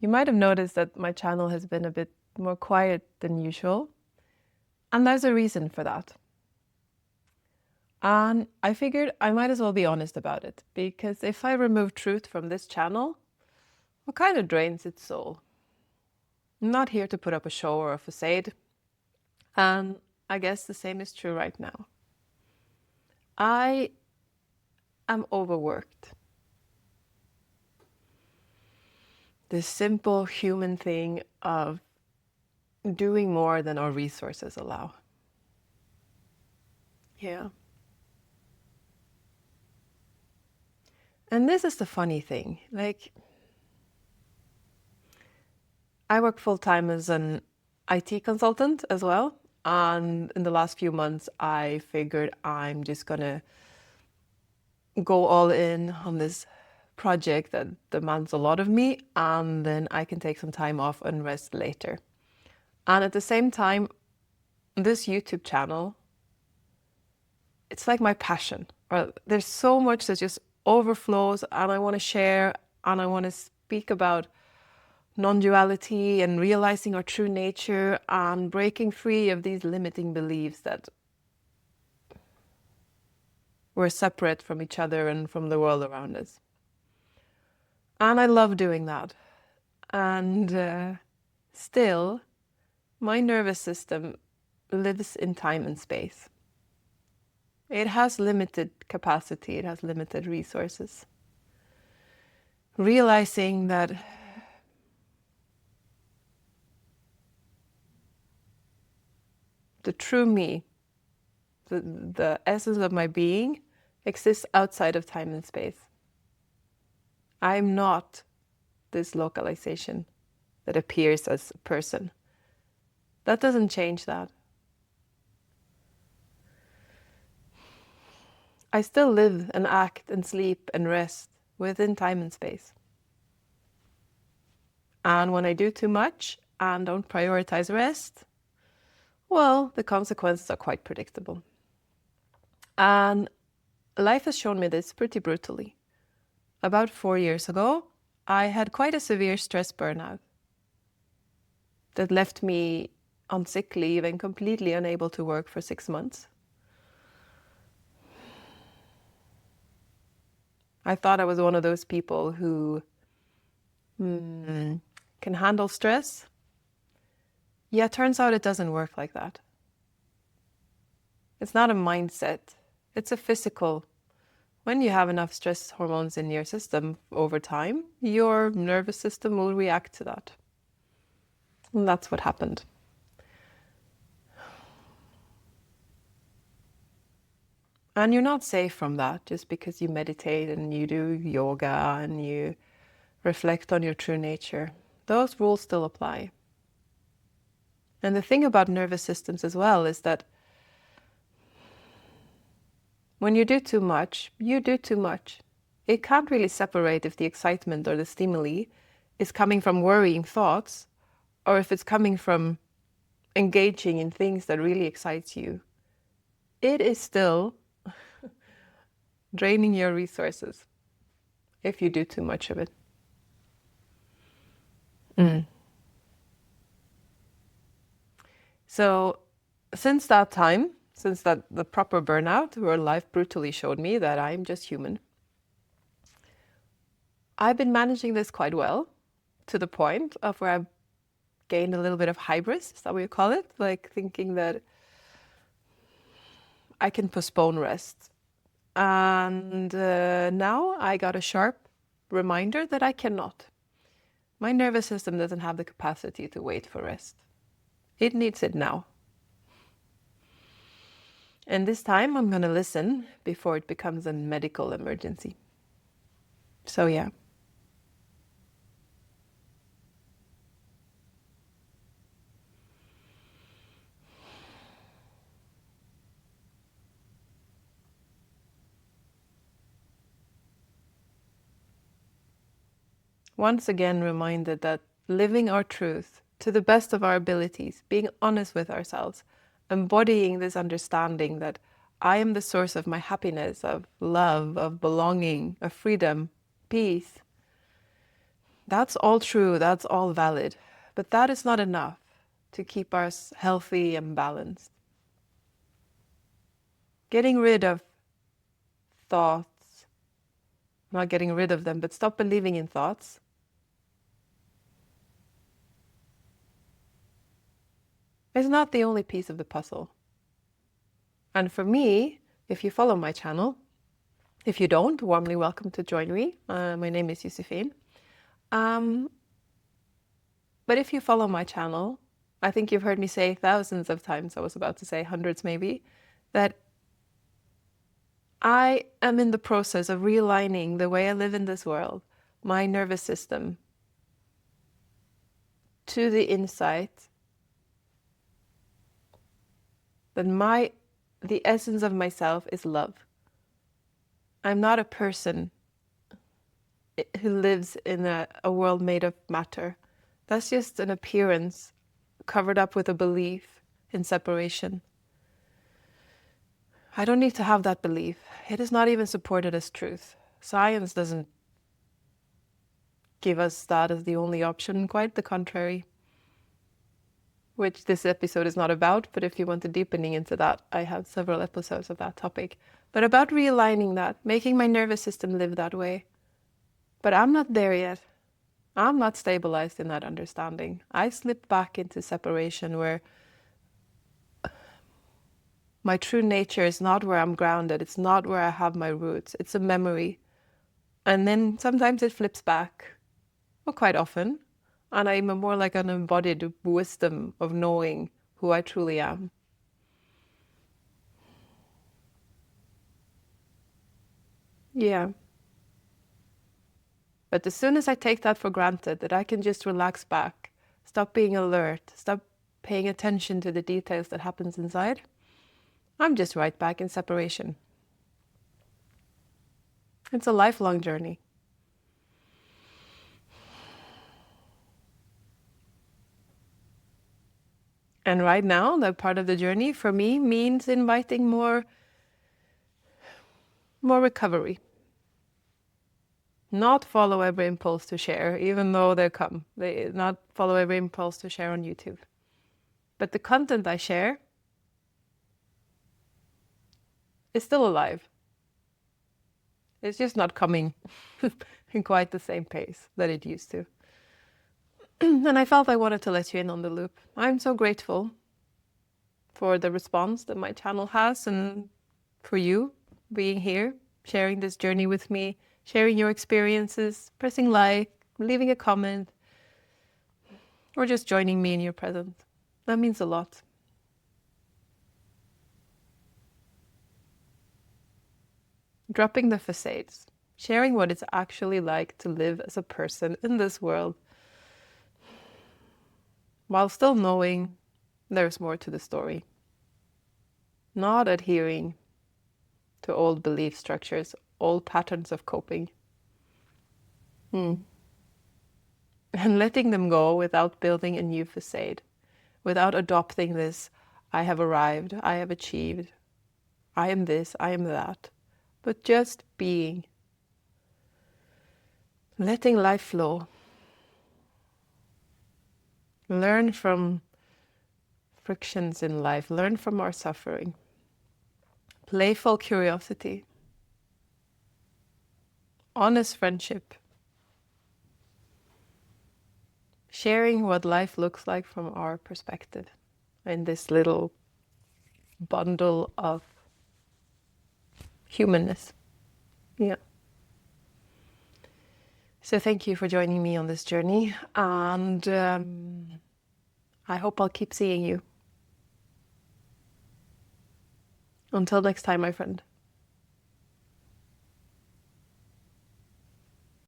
You might have noticed that my channel has been a bit more quiet than usual, and there's a reason for that. And I figured I might as well be honest about it, because if I remove truth from this channel, it kind of drains its soul. I'm not here to put up a show or a facade, and I guess the same is true right now. I am overworked. This simple human thing of doing more than our resources allow. Yeah. And this is the funny thing. Like, I work full-time as an IT consultant as well. And in the last few months, I figured I'm just gonna go all in on this project that demands a lot of me, and then I can take some time off and rest later. And at the same time, this YouTube channel, it's like my passion. Or there's so much that just overflows, and I want to share, and I want to speak about non-duality and realizing our true nature and breaking free of these limiting beliefs that we're separate from each other and from the world around us. And I love doing that. And still, my nervous system lives in time and space. It has limited capacity, it has limited resources. Realizing that the true me, the essence of my being, exists outside of time and space. I'm not this localization that appears as a person. That doesn't change that. I still live and act and sleep and rest within time and space. And when I do too much and don't prioritize rest, well, the consequences are quite predictable. And life has shown me this pretty brutally. About 4 years ago, I had quite a severe stress burnout that left me on sick leave and completely unable to work for 6 months. I thought I was one of those people who can handle stress. Yeah, it turns out it doesn't work like that. It's not a mindset, it's a physical. When you have enough stress hormones in your system over time, your nervous system will react to that. And that's what happened. And you're not safe from that just because you meditate and you do yoga and you reflect on your true nature. Those rules still apply. And the thing about nervous systems as well is that when you do too much, you do too much. It can't really separate if the excitement or the stimuli is coming from worrying thoughts or if it's coming from engaging in things that really excites you. It is still draining your resources if you do too much of it. So since that time, since the proper burnout, where life brutally showed me that I'm just human, I've been managing this quite well, to the point of where I've gained a little bit of hybris, is that what you call it? Like thinking that I can postpone rest. And now I got a sharp reminder that I cannot. My nervous system doesn't have the capacity to wait for rest. It needs it now. And this time I'm going to listen before it becomes a medical emergency. So yeah. Once again reminded that living our truth to the best of our abilities, being honest with ourselves, embodying this understanding that I am the source of my happiness, of love, of belonging, of freedom, peace. That's all true, that's all valid, but that is not enough to keep us healthy and balanced. Getting rid of thoughts, not getting rid of them, but stop believing in thoughts, is not the only piece of the puzzle. And for me, if you follow my channel, if you don't, warmly welcome to join me. My name is Josephine. But if you follow my channel, I think you've heard me say thousands of times, I was about to say hundreds maybe, that I am in the process of realigning the way I live in this world, my nervous system, to the insight that the essence of myself is love. I'm not a person who lives in a world made of matter. That's just an appearance covered up with a belief in separation. I don't need to have that belief. It is not even supported as truth. Science doesn't give us that as the only option, quite the contrary. Which this episode is not about, but if you want a deepening into that, I have several episodes of that topic. But about realigning that, making my nervous system live that way. But I'm not there yet. I'm not stabilized in that understanding. I slip back into separation where my true nature is not where I'm grounded. It's not where I have my roots. It's a memory. And then sometimes it flips back, or quite often. And I'm more like an embodied wisdom of knowing who I truly am. Yeah. But as soon as I take that for granted, that I can just relax back, stop being alert, stop paying attention to the details that happens inside, I'm just right back in separation. It's a lifelong journey. And right now, that part of the journey for me means inviting more recovery. Not follow every impulse to share, even though they come. Not follow every impulse to share on YouTube. But the content I share is still alive. It's just not coming in quite the same pace that it used to. And I felt I wanted to let you in on the loop. I'm so grateful for the response that my channel has and for you being here, sharing this journey with me, sharing your experiences, pressing like, leaving a comment, or just joining me in your presence. That means a lot. Dropping the facades, sharing what it's actually like to live as a person in this world, while still knowing there's more to the story. Not adhering to old belief structures, old patterns of coping. And letting them go without building a new facade, without adopting this, I have arrived, I have achieved, I am this, I am that, but just being. Letting life flow. Learn from frictions in life, learn from our suffering. Playful curiosity. Honest friendship. Sharing what life looks like from our perspective in this little bundle of humanness. Yeah. So thank you for joining me on this journey, and I hope I'll keep seeing you. Until next time, my friend.